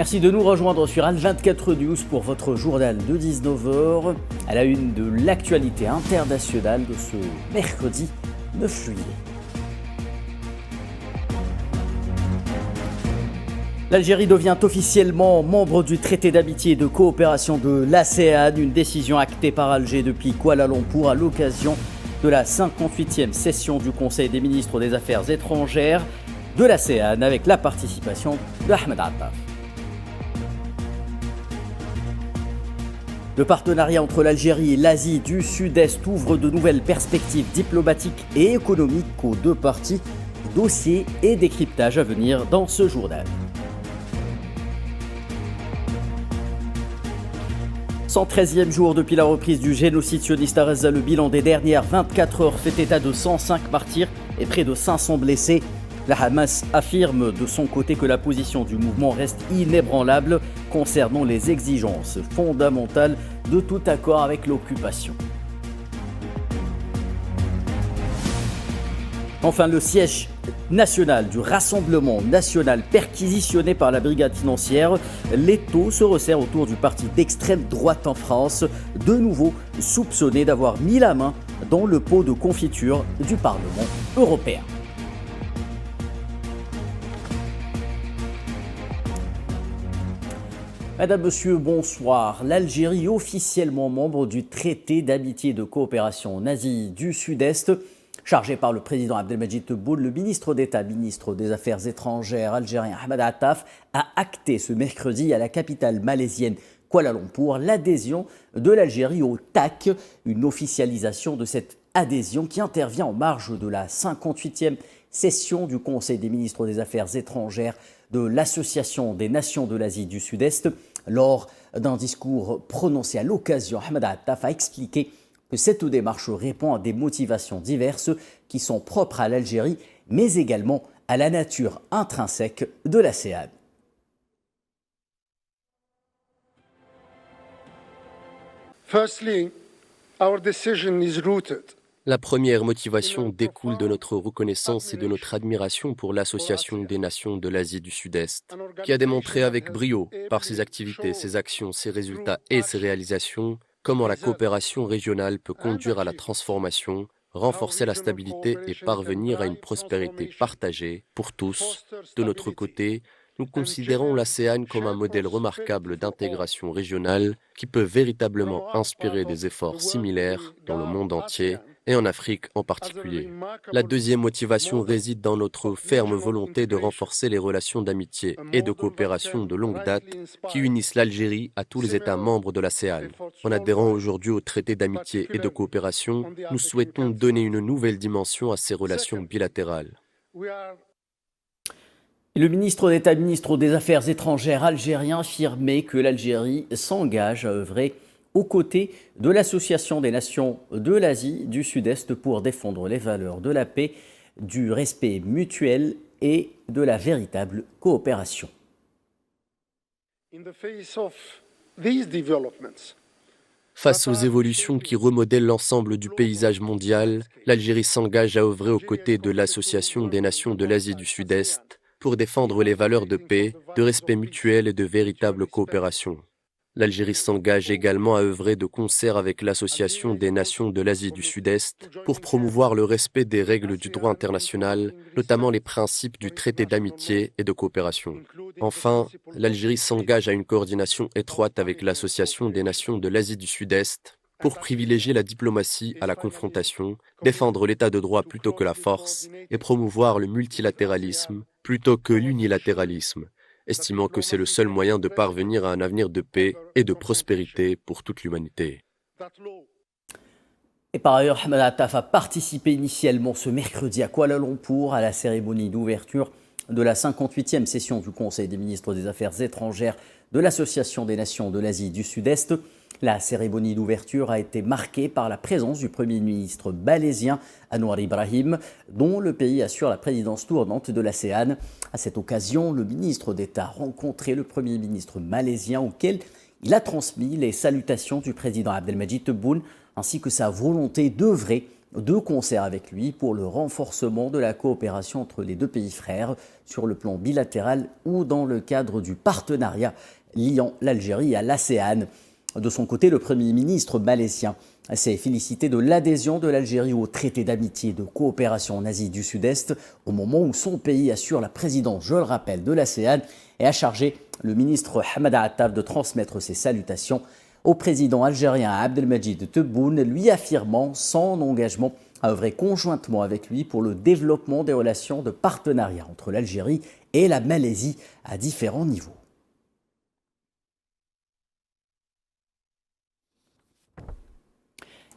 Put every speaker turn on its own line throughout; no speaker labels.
Merci de nous rejoindre sur Al24 News pour votre journal de 19h à la une de l'actualité internationale de ce mercredi 9 juillet. L'Algérie devient officiellement membre du traité d'amitié et de coopération de l'ASEAN, une décision actée par Alger depuis Kuala Lumpur à l'occasion de la 58e session du Conseil des ministres des Affaires étrangères de l'ASEAN avec la participation d'Ahmed Attaf. Le partenariat entre l'Algérie et l'Asie du Sud-Est ouvre de nouvelles perspectives diplomatiques et économiques aux deux parties. Dossiers et décryptage à venir dans ce journal. 113e jour depuis la reprise du génocide sioniste à Gaza, le bilan des dernières 24 heures fait état de 105 martyrs et près de 500 blessés. La Hamas affirme de son côté que la position du mouvement reste inébranlable concernant les exigences fondamentales de tout accord avec l'occupation. Enfin, le siège national du Rassemblement national perquisitionné par la brigade financière, l'étau se resserre autour du parti d'extrême droite en France, de nouveau soupçonné d'avoir mis la main dans le pot de confiture du Parlement européen. Madame, Monsieur, bonsoir. L'Algérie, officiellement membre du traité d'amitié et de coopération en Asie du Sud-Est, chargé par le président Abdelmadjid Tebboune, le ministre d'État, ministre des Affaires étrangères algérien Ahmed Attaf, a acté ce mercredi à la capitale malaisienne Kuala Lumpur l'adhésion de l'Algérie au TAC, une officialisation de cette adhésion qui intervient en marge de la 58e session du Conseil des ministres des Affaires étrangères de l'Association des Nations de l'Asie du Sud-Est. Lors d'un discours prononcé à l'occasion, Ahmed Attaf a expliqué que cette démarche répond à des motivations diverses qui sont propres à l'Algérie, mais également à la nature intrinsèque de l'ASEAN.
La première motivation découle de notre reconnaissance et de notre admiration pour l'Association des Nations de l'Asie du Sud-Est, qui a démontré avec brio, par ses activités, ses actions, ses résultats et ses réalisations, comment la coopération régionale peut conduire à la transformation, renforcer la stabilité et parvenir à une prospérité partagée pour tous. De notre côté, nous considérons l'ASEAN comme un modèle remarquable d'intégration régionale qui peut véritablement inspirer des efforts similaires dans le monde entier et en Afrique en particulier. La deuxième motivation réside dans notre ferme volonté de renforcer les relations d'amitié et de coopération de longue date qui unissent l'Algérie à tous les États membres de l'ASEAN. En adhérant aujourd'hui au traité d'amitié et de coopération, nous souhaitons donner une nouvelle dimension à ces relations bilatérales.
Le ministre d'État, ministre des Affaires étrangères algérien affirmait que l'Algérie s'engage à œuvrer aux côtés de l'Association des Nations de l'Asie du Sud-Est pour défendre les valeurs de la paix, du respect mutuel et de la véritable coopération.
Face aux évolutions qui remodèlent l'ensemble du paysage mondial, l'Algérie s'engage à œuvrer aux côtés de l'Association des Nations de l'Asie du Sud-Est pour défendre les valeurs de paix, de respect mutuel et de véritable coopération. L'Algérie s'engage également à œuvrer de concert avec l'Association des Nations de l'Asie du Sud-Est pour promouvoir le respect des règles du droit international, notamment les principes du traité d'amitié et de coopération. Enfin, l'Algérie s'engage à une coordination étroite avec l'Association des Nations de l'Asie du Sud-Est pour privilégier la diplomatie à la confrontation, défendre l'état de droit plutôt que la force et promouvoir le multilatéralisme plutôt que l'unilatéralisme, estimant que c'est le seul moyen de parvenir à un avenir de paix et de prospérité pour toute l'humanité.
Et par ailleurs, Ahmed Attaf a participé initialement ce mercredi à Kuala Lumpur à la cérémonie d'ouverture de la 58e session du Conseil des ministres des Affaires étrangères de l'Association des Nations de l'Asie du Sud-Est. La cérémonie d'ouverture a été marquée par la présence du Premier ministre malaisien Anwar Ibrahim, dont le pays assure la présidence tournante de l'ASEAN. À cette occasion, le ministre d'État a rencontré le Premier ministre malaisien auquel il a transmis les salutations du président Abdelmadjid Tebboune ainsi que sa volonté d'œuvrer de concert avec lui pour le renforcement de la coopération entre les deux pays frères sur le plan bilatéral ou dans le cadre du partenariat liant l'Algérie à l'ASEAN. De son côté, le Premier ministre malaisien s'est félicité de l'adhésion de l'Algérie au traité d'amitié et de coopération en Asie du Sud-Est au moment où son pays assure la présidence, je le rappelle, de l'ASEAN et a chargé le ministre Hamada Attaf de transmettre ses salutations au président algérien Abdelmadjid Tebboune, lui affirmant son engagement à œuvrer conjointement avec lui pour le développement des relations de partenariat entre l'Algérie et la Malaisie à différents niveaux.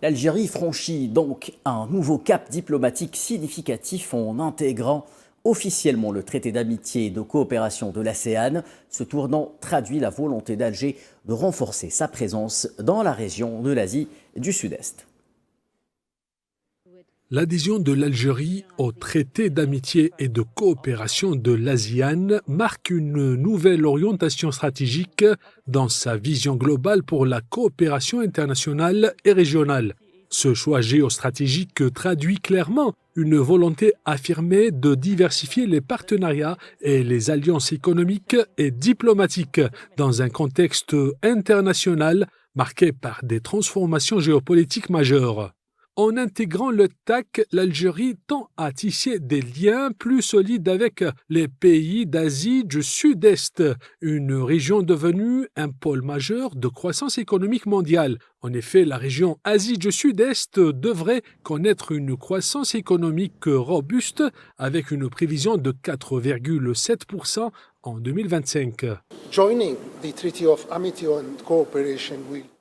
L'Algérie franchit donc un nouveau cap diplomatique significatif en intégrant officiellement le traité d'amitié et de coopération de l'ASEAN. Ce tournant traduit la volonté d'Alger de renforcer sa présence dans la région de l'Asie du Sud-Est.
L'adhésion de l'Algérie au traité d'amitié et de coopération de l'ASEAN marque une nouvelle orientation stratégique dans sa vision globale pour la coopération internationale et régionale. Ce choix géostratégique traduit clairement une volonté affirmée de diversifier les partenariats et les alliances économiques et diplomatiques dans un contexte international marqué par des transformations géopolitiques majeures. En intégrant le TAC, l'Algérie tend à tisser des liens plus solides avec les pays d'Asie du Sud-Est, une région devenue un pôle majeur de croissance économique mondiale. En effet, la région Asie du Sud-Est devrait connaître une croissance économique robuste avec une prévision de 4,7% en 2025.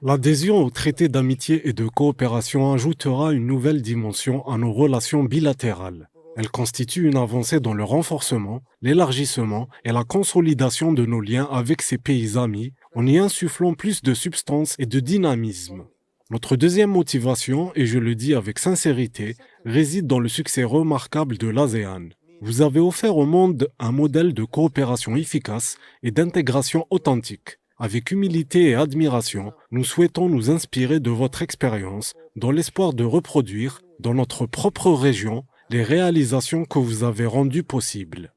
L'adhésion au traité d'amitié et de coopération ajoutera une nouvelle dimension à nos relations bilatérales. Elle constitue une avancée dans le renforcement, l'élargissement et la consolidation de nos liens avec ces pays amis en y insufflant plus de substance et de dynamisme. Notre deuxième motivation, et je le dis avec sincérité, réside dans le succès remarquable de l'ASEAN. Vous avez offert au monde un modèle de coopération efficace et d'intégration authentique. Avec humilité et admiration, nous souhaitons nous inspirer de votre expérience dans l'espoir de reproduire, dans notre propre région, les réalisations que vous avez rendues possibles.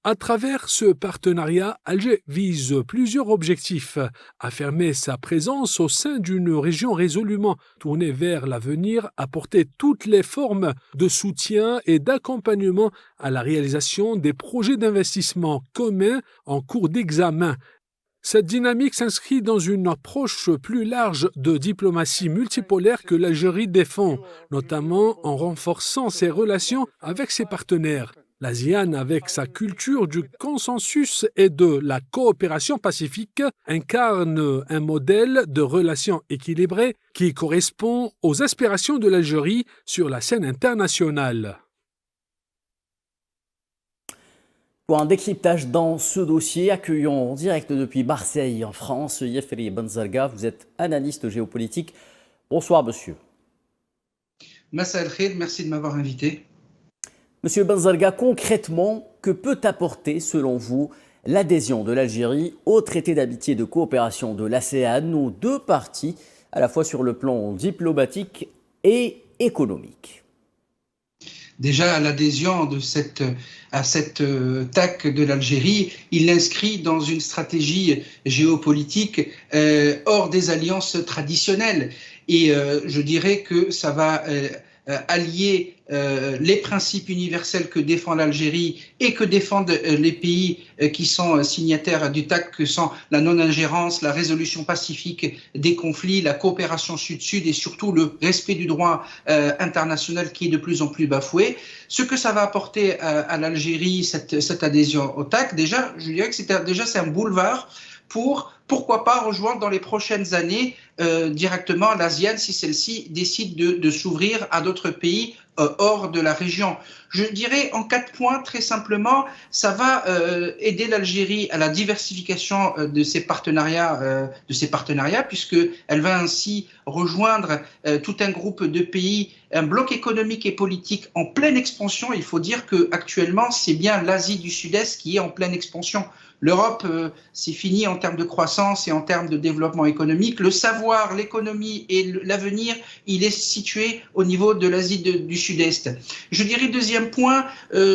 À travers ce partenariat, Alger vise plusieurs objectifs. Affirmer sa présence au sein d'une région résolument tournée vers l'avenir, apporter toutes les formes de soutien et d'accompagnement à la réalisation des projets d'investissement communs en cours d'examen. Cette dynamique s'inscrit dans une approche plus large de diplomatie multipolaire que l'Algérie défend, notamment en renforçant ses relations avec ses partenaires. L'ASEAN, avec sa culture du consensus et de la coopération pacifique, incarne un modèle de relations équilibrées qui correspond aux aspirations de l'Algérie sur la scène internationale.
Pour un décryptage dans ce dossier, accueillons en direct depuis Marseille, en France, Yeferi Benzarga. Vous êtes analyste géopolitique. Bonsoir, monsieur.
Massa El Khair, merci de m'avoir invité.
Monsieur Benzarga, concrètement, que peut apporter, selon vous, l'adhésion de l'Algérie au traité d'amitié et de coopération de l'ASEAN, nos deux parties, à la fois sur le plan diplomatique et économique?
Déjà, l'adhésion à cette TAC de l'Algérie, il l'inscrit dans une stratégie géopolitique hors des alliances traditionnelles. Et je dirais que ça va allier les principes universels que défend l'Algérie et que défendent les pays qui sont signataires du TAC, que sont la non-ingérence, la résolution pacifique des conflits, la coopération sud-sud et surtout le respect du droit international qui est de plus en plus bafoué. Ce que ça va apporter à l'Algérie, cette adhésion au TAC, déjà, je dirais que c'est un boulevard pour, pourquoi pas, rejoindre dans les prochaines années directement l'ASEAN si celle-ci décide de s'ouvrir à d'autres pays hors de la région. Je dirais en 4 points, très simplement, ça va aider l'Algérie à la diversification de ses partenariats, puisqu'elle va ainsi rejoindre tout un groupe de pays, un bloc économique et politique en pleine expansion. Il faut dire qu'actuellement, c'est bien l'Asie du Sud-Est qui est en pleine expansion. L'Europe, c'est fini en termes de croissance et en termes de développement économique. Le savoir savoir, l'économie et l'avenir, il est situé au niveau de l'Asie du Sud-Est. Je dirais deuxième point,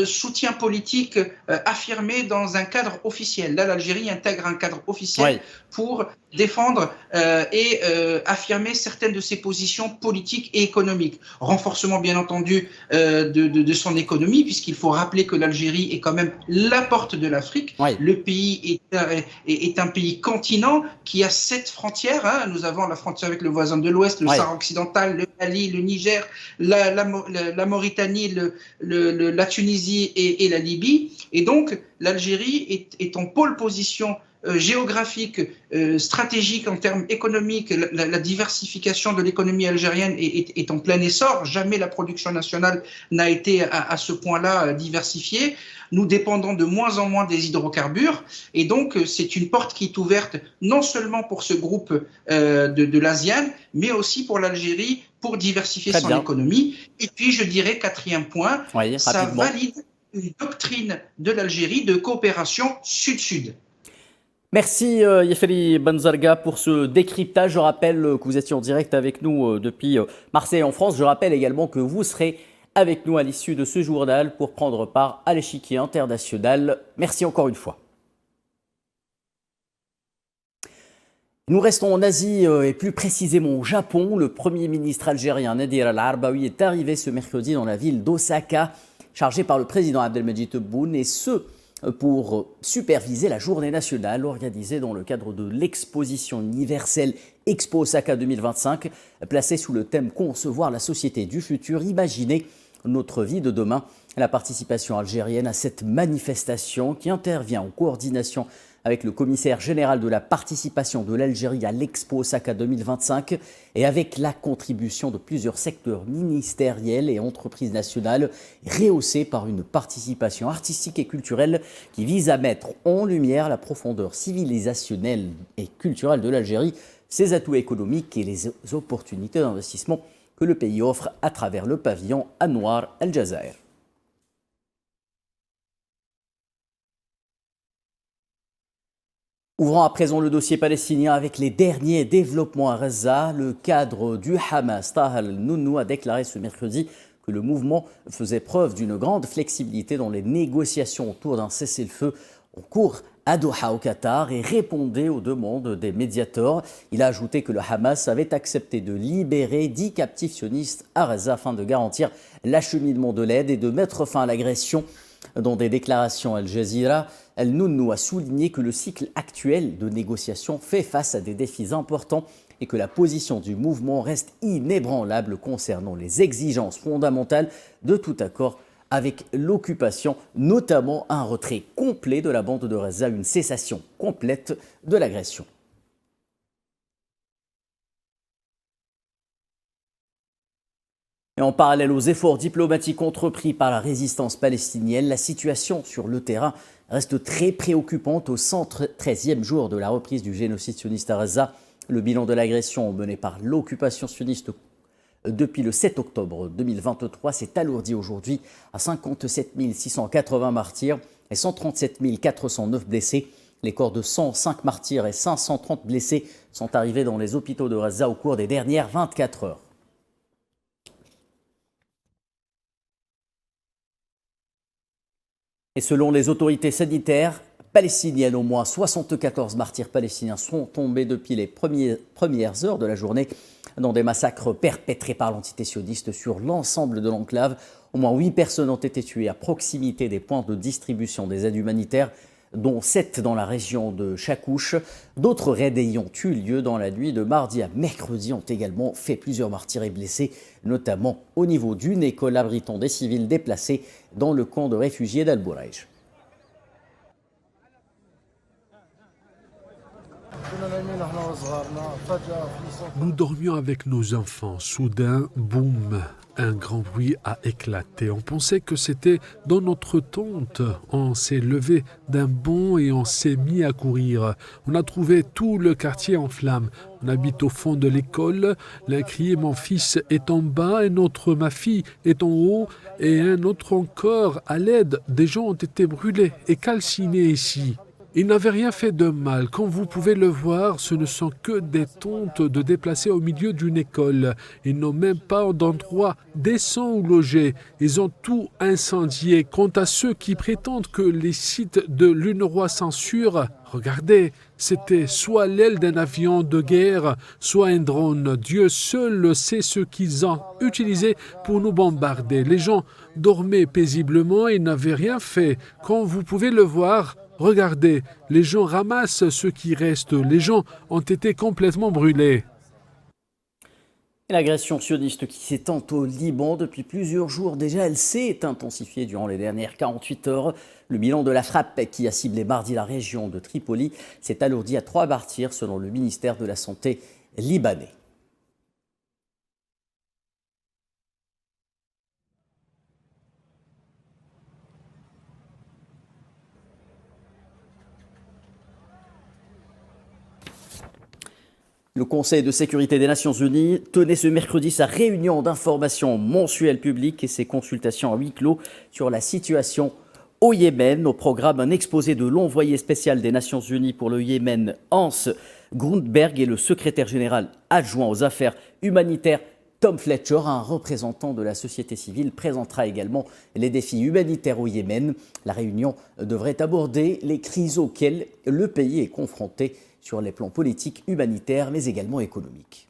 soutien politique affirmé dans un cadre officiel. Là, l'Algérie intègre un cadre officiel pour défendre et affirmer certaines de ses positions politiques et économiques. Renforcement, bien entendu, de son économie, puisqu'il faut rappeler que l'Algérie est quand même la porte de l'Afrique. Le pays est un pays continent qui a 7 frontières. Hein. Nous avons la frontière avec le voisin de l'Ouest, le Sahara occidental, le Mali, le Niger, la Mauritanie, la Tunisie et la Libye. Et donc, l'Algérie est en pôle position géographique, stratégique en termes économiques. La diversification de l'économie algérienne est en plein essor. Jamais la production nationale n'a été à ce point-là diversifiée. Nous dépendons de moins en moins des hydrocarbures et donc c'est une porte qui est ouverte non seulement pour ce groupe de l'ASEAN, mais aussi pour l'Algérie pour diversifier son économie. Et puis je dirais, quatrième point, ça valide une doctrine de l'Algérie de coopération sud-sud.
Merci Yeferi Benzarga pour ce décryptage. Je rappelle que vous étiez en direct avec nous depuis Marseille en France. Je rappelle également que vous serez avec nous à l'issue de ce journal pour prendre part à l'échiquier international. Merci encore une fois. Nous restons en Asie et plus précisément au Japon. Le Premier ministre algérien Nadir Al-Arbaoui est arrivé ce mercredi dans la ville d'Osaka, chargé par le président Abdelmadjid Tebboune, et ce pour superviser la journée nationale organisée dans le cadre de l'exposition universelle Expo Osaka 2025, placée sous le thème « Concevoir la société du futur, imaginer notre vie de demain ». La participation algérienne à cette manifestation qui intervient en coordination avec le commissaire général de la participation de l'Algérie à l'Expo Osaka 2025 et avec la contribution de plusieurs secteurs ministériels et entreprises nationales, rehaussée par une participation artistique et culturelle qui vise à mettre en lumière la profondeur civilisationnelle et culturelle de l'Algérie, ses atouts économiques et les opportunités d'investissement que le pays offre à travers le pavillon Anwar El Jazair. Ouvrons à présent le dossier palestinien avec les derniers développements à Gaza. Le cadre du Hamas, Taha al-Nunnu, a déclaré ce mercredi que le mouvement faisait preuve d'une grande flexibilité dans les négociations autour d'un cessez-le-feu en cours à Doha au Qatar et répondait aux demandes des médiateurs. Il a ajouté que le Hamas avait accepté de libérer 10 captifs sionistes à Gaza afin de garantir l'acheminement de l'aide et de mettre fin à l'agression. Dans des déclarations à Al Jazeera, Al-Nunnu a souligné que le cycle actuel de négociations fait face à des défis importants et que la position du mouvement reste inébranlable concernant les exigences fondamentales de tout accord avec l'occupation, notamment un retrait complet de la bande de Gaza, une cessation complète de l'agression. Et en parallèle aux efforts diplomatiques entrepris par la résistance palestinienne, la situation sur le terrain reste très préoccupante au 113e jour de la reprise du génocide sioniste à Gaza. Le bilan de l'agression menée par l'occupation sioniste depuis le 7 octobre 2023 s'est alourdi aujourd'hui à 57 680 martyrs et 137 409 blessés. Les corps de 105 martyrs et 530 blessés sont arrivés dans les hôpitaux de Gaza au cours des dernières 24 heures. Et selon les autorités sanitaires palestiniennes, au moins 74 martyrs palestiniens sont tombés depuis les premières heures de la journée dans des massacres perpétrés par l'entité sioniste sur l'ensemble de l'enclave. Au moins 8 personnes ont été tuées à proximité des points de distribution des aides humanitaires, dont 7 dans la région de Chakouch. D'autres raids ayant eu lieu dans la nuit de mardi à mercredi ont également fait plusieurs martyrs et blessés, notamment au niveau d'une école abritant des civils déplacés dans le camp de réfugiés d'Al-Bouraïj.
Nous dormions avec nos enfants. Soudain, boum, un grand bruit a éclaté. On pensait que c'était dans notre tente. On s'est levé d'un bond et on s'est mis à courir. On a trouvé tout le quartier en flammes. On habite au fond de l'école. L'un criait « Mon fils est en bas » et ma fille est en haut. Et un autre encore « À l'aide, des gens ont été brûlés et calcinés ici ». Ils n'avaient rien fait de mal. Comme vous pouvez le voir, ce ne sont que des tentes de déplacés au milieu d'une école. Ils n'ont même pas d'endroit décent où loger. Ils ont tout incendié. Quant à ceux qui prétendent que les sites de l'UNRWA censurent, regardez, c'était soit l'aile d'un avion de guerre, soit un drone. Dieu seul sait ce qu'ils ont utilisé pour nous bombarder. Les gens dormaient paisiblement et n'avaient rien fait. Comme vous pouvez le voir, regardez, les gens ramassent ce qui reste. Les gens ont été complètement brûlés.
L'agression sioniste qui s'étend au Liban depuis plusieurs jours déjà, elle s'est intensifiée durant les dernières 48 heures. Le bilan de la frappe qui a ciblé mardi la région de Tripoli s'est alourdi à 3 martyrs selon le ministère de la Santé libanais. Le Conseil de sécurité des Nations Unies tenait ce mercredi sa réunion d'information mensuelle publique et ses consultations à huis clos sur la situation au Yémen. Au programme, un exposé de l'envoyé spécial des Nations Unies pour le Yémen, Hans Grundberg, et le secrétaire général adjoint aux affaires humanitaires, Tom Fletcher. Un représentant de la société civile présentera également les défis humanitaires au Yémen. La réunion devrait aborder les crises auxquelles le pays est confronté sur les plans politiques, humanitaires, mais également économiques.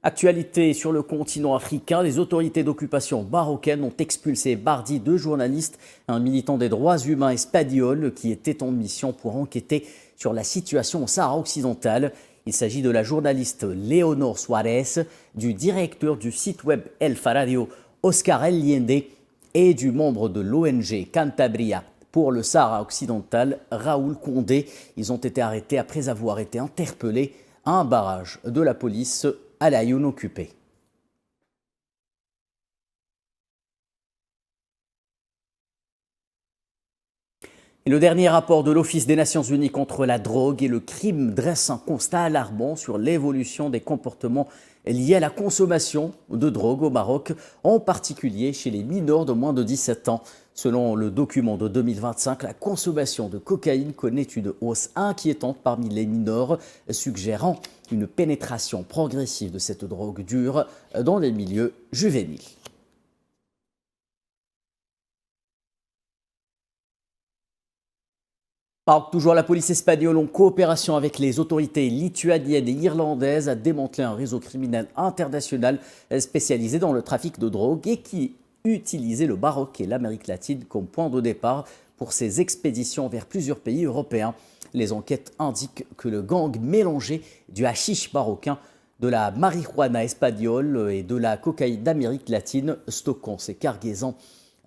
Actualité sur le continent africain, les autorités d'occupation marocaines ont expulsé mardi 2 journalistes, un militant des droits humains espagnol qui était en mission pour enquêter sur la situation au Sahara occidental. Il s'agit de la journaliste Léonore Suárez, du directeur du site web El Faradio, Oscar Allende, et du membre de l'ONG Cantabria pour le Sahara occidental, Raoul Condé. Ils ont été arrêtés après avoir été interpellés à un barrage de la police à l'Aïoun occupé. Et le dernier rapport de l'Office des Nations Unies contre la drogue et le crime dresse un constat alarmant sur l'évolution des comportements liés à la consommation de drogue au Maroc, en particulier chez les mineurs de moins de 17 ans. Selon le document de 2025, la consommation de cocaïne connaît une hausse inquiétante parmi les mineurs, suggérant une pénétration progressive de cette drogue dure dans les milieux juvéniles. Toujours la police espagnole, en coopération avec les autorités lituaniennes et irlandaises, a démantelé un réseau criminel international spécialisé dans le trafic de drogue et qui utilisait le Maroc et l'Amérique latine comme point de départ pour ses expéditions vers plusieurs pays européens. Les enquêtes indiquent que le gang mélangeait du hashish marocain, de la marijuana espagnole et de la cocaïne d'Amérique latine, stockant ces cargaisons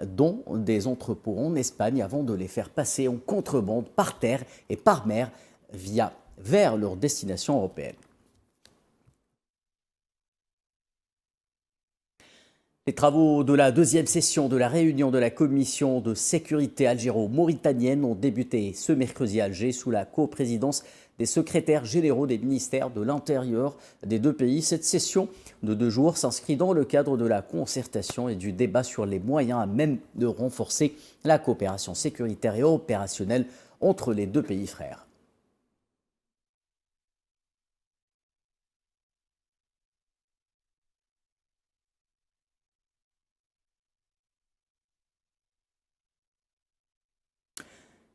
dont des entrepôts en Espagne avant de les faire passer en contrebande par terre et par mer vers leur destination européenne. Les travaux de la deuxième session de la réunion de la commission de sécurité algéro-mauritanienne ont débuté ce mercredi à Alger sous la coprésidence des secrétaires généraux des ministères de l'Intérieur des deux pays. Cette session de 2 jours s'inscrit dans le cadre de la concertation et du débat sur les moyens à même de renforcer la coopération sécuritaire et opérationnelle entre les deux pays frères.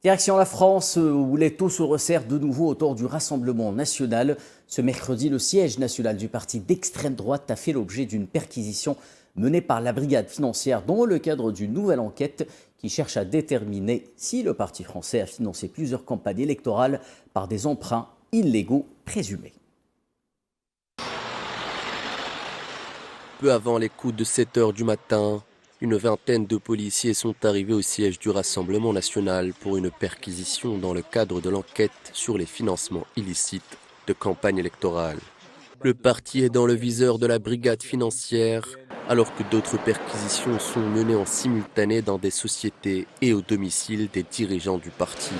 Direction la France, où les taux se resserrent de nouveau autour du Rassemblement national. Ce mercredi, le siège national du parti d'extrême droite a fait l'objet d'une perquisition menée par la brigade financière dans le cadre d'une nouvelle enquête qui cherche à déterminer si le parti français a financé plusieurs campagnes électorales par des emprunts illégaux présumés.
Peu avant les coups de 7 heures du matin, une vingtaine de policiers sont arrivés au siège du Rassemblement national pour une perquisition dans le cadre de l'enquête sur les financements illicites de campagne électorale. Le parti est dans le viseur de la brigade financière, alors que d'autres perquisitions sont menées en simultané dans des sociétés et au domicile des dirigeants du parti.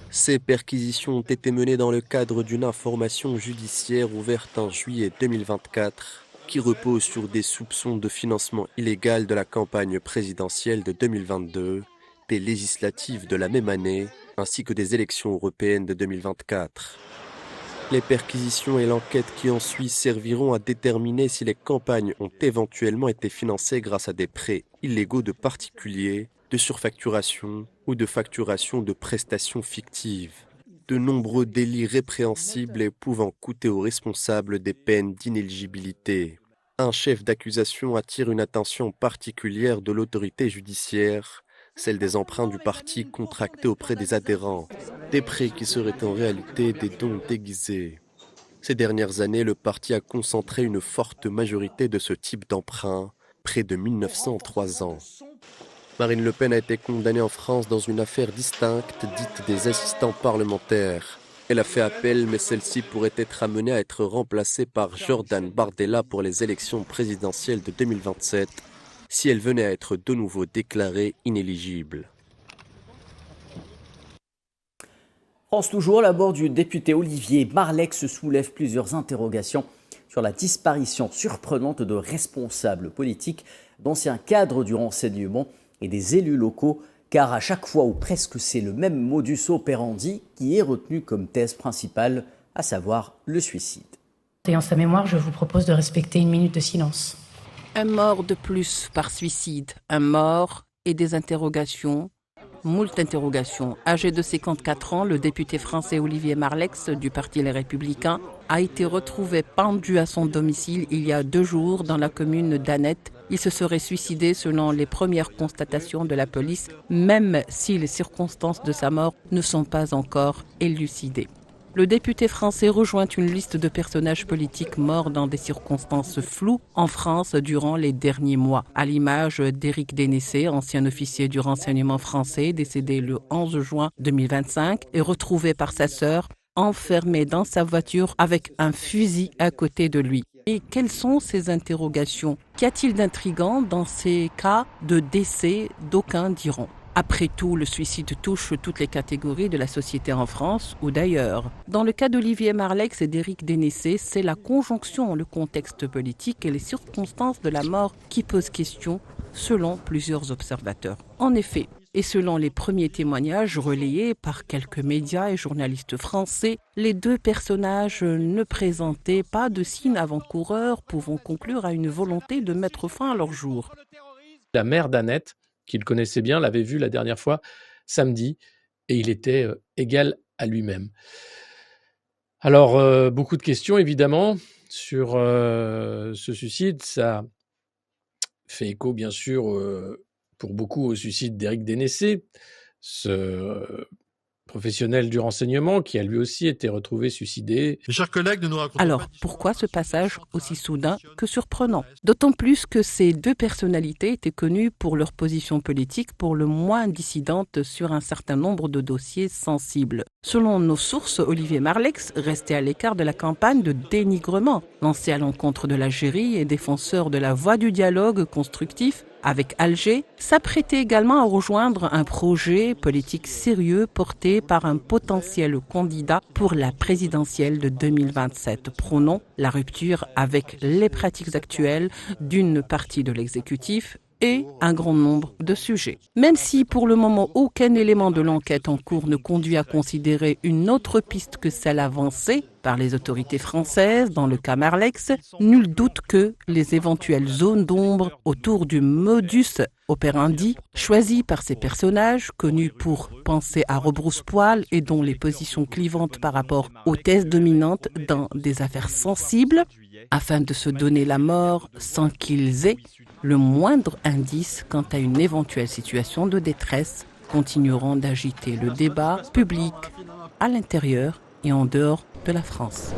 Ces perquisitions ont été menées dans le cadre d'une information judiciaire ouverte en juillet 2024 qui repose sur des soupçons de financement illégal de la campagne présidentielle de 2022, des législatives de la même année, ainsi que des élections européennes de 2024. Les perquisitions et l'enquête qui en suit serviront à déterminer si les campagnes ont éventuellement été financées grâce à des prêts illégaux de particuliers, de surfacturation ou de facturation de prestations fictives. De nombreux délits répréhensibles et pouvant coûter aux responsables des peines d'inéligibilité. Un chef d'accusation attire une attention particulière de l'autorité judiciaire, celle des emprunts du parti contractés auprès des adhérents, des prêts qui seraient en réalité des dons déguisés. Ces dernières années, le parti a concentré une forte majorité de ce type d'emprunts, près de 1903 ans. Marine Le Pen a été condamnée en France dans une affaire distincte dite des assistants parlementaires. Elle a fait appel, mais celle-ci pourrait être amenée à être remplacée par Jordan Bardella pour les élections présidentielles de 2027, si elle venait à être de nouveau déclarée inéligible.
France toujours, la mort du député Olivier Marleix soulève plusieurs interrogations sur la disparition surprenante de responsables politiques, d'anciens cadres du renseignement et des élus locaux, car à chaque fois ou presque c'est le même modus operandi qui est retenu comme thèse principale, à savoir le suicide.
Et en sa mémoire, je vous propose de respecter une minute de silence.
Un mort de plus par suicide, un mort et des interrogations, moult interrogations. Âgé de 54 ans, le député français Olivier Marleix du Parti Les Républicains a été retrouvé pendu à son domicile il y a 2 jours dans la commune d'Annette. Il se serait suicidé selon les premières constatations de la police, même si les circonstances de sa mort ne sont pas encore élucidées. Le député français rejoint une liste de personnages politiques morts dans des circonstances floues en France durant les derniers mois, à l'image d'Éric Dénessé, ancien officier du renseignement français, décédé le 11 juin 2025 et retrouvé par sa sœur, enfermé dans sa voiture avec un fusil à côté de lui. Et quelles sont ces interrogations? Qu'y a-t-il d'intrigant dans ces cas de décès, d'aucuns diront? Après tout, le suicide touche toutes les catégories de la société en France ou d'ailleurs. Dans le cas d'Olivier Marleix et d'Éric Dénessé, c'est la conjonction, le contexte politique et les circonstances de la mort qui posent question, selon plusieurs observateurs. En effet, et selon les premiers témoignages relayés par quelques médias et journalistes français, les 2 personnages ne présentaient pas de signes avant-coureurs pouvant conclure à une volonté de mettre fin à leur jour.
La mère d'Annette, qu'il connaissait bien, l'avait vu la dernière fois samedi et il était égal à lui-même. Alors, beaucoup de questions évidemment sur ce suicide. Ça fait écho bien sûr pour beaucoup au suicide d'Éric Dénessé, ce professionnel du renseignement qui a lui aussi été retrouvé suicidé.
Mes chers collègues, ne nous racontons
Alors,
pas
pourquoi ce passage aussi soudain que surprenant? D'autant plus que ces 2 personnalités étaient connues pour leur position politique pour le moins dissidente sur un certain nombre de dossiers sensibles. Selon nos sources, Olivier Marleix, resté à l'écart de la campagne de dénigrement lancée à l'encontre de l'Algérie et défenseur de la voie du dialogue constructif avec Alger, s'apprêtait également à rejoindre un projet politique sérieux porté par un potentiel candidat pour la présidentielle de 2027, prônant la rupture avec les pratiques actuelles d'une partie de l'exécutif et un grand nombre de sujets. Même si pour le moment aucun élément de l'enquête en cours ne conduit à considérer une autre piste que celle avancée par les autorités françaises dans le cas Marleix, nul doute que les éventuelles zones d'ombre autour du modus operandi choisi par ces personnages, connus pour penser à rebrousse-poil et dont les positions clivantes par rapport aux thèses dominantes dans des affaires sensibles, afin de se donner la mort sans qu'ils aient le moindre indice quant à une éventuelle situation de détresse, continueront d'agiter le débat public à l'intérieur et en dehors de la France.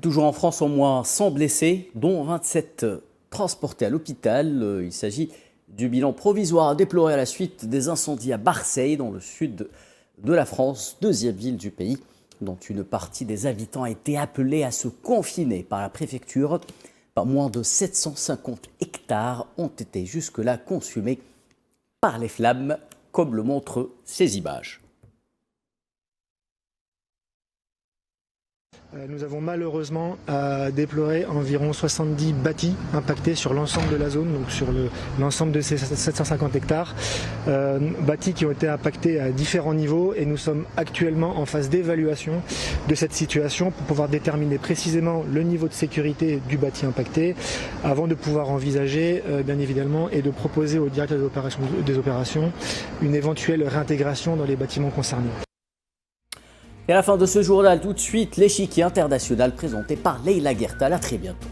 Toujours en France, au moins 100 blessés, dont 27 transportés à l'hôpital. Il s'agit du bilan provisoire déploré à la suite des incendies à Marseille, dans le sud de la France, 2e ville du pays, dont une partie des habitants a été appelée à se confiner par la préfecture. Pas moins de 750 hectares ont été jusque-là consumés par les flammes, comme le montrent ces images.
Nous avons malheureusement à déplorer environ 70 bâtis impactés sur l'ensemble de la zone, donc sur l'ensemble de ces 750 hectares. Bâtis qui ont été impactés à différents niveaux et nous sommes actuellement en phase d'évaluation de cette situation pour pouvoir déterminer précisément le niveau de sécurité du bâti impacté avant de pouvoir envisager bien évidemment et de proposer au directeur des opérations une éventuelle réintégration dans les bâtiments concernés.
Et à la fin de ce journal, tout de suite, l'échiquier international présenté par Leïla Guertal. À très bientôt.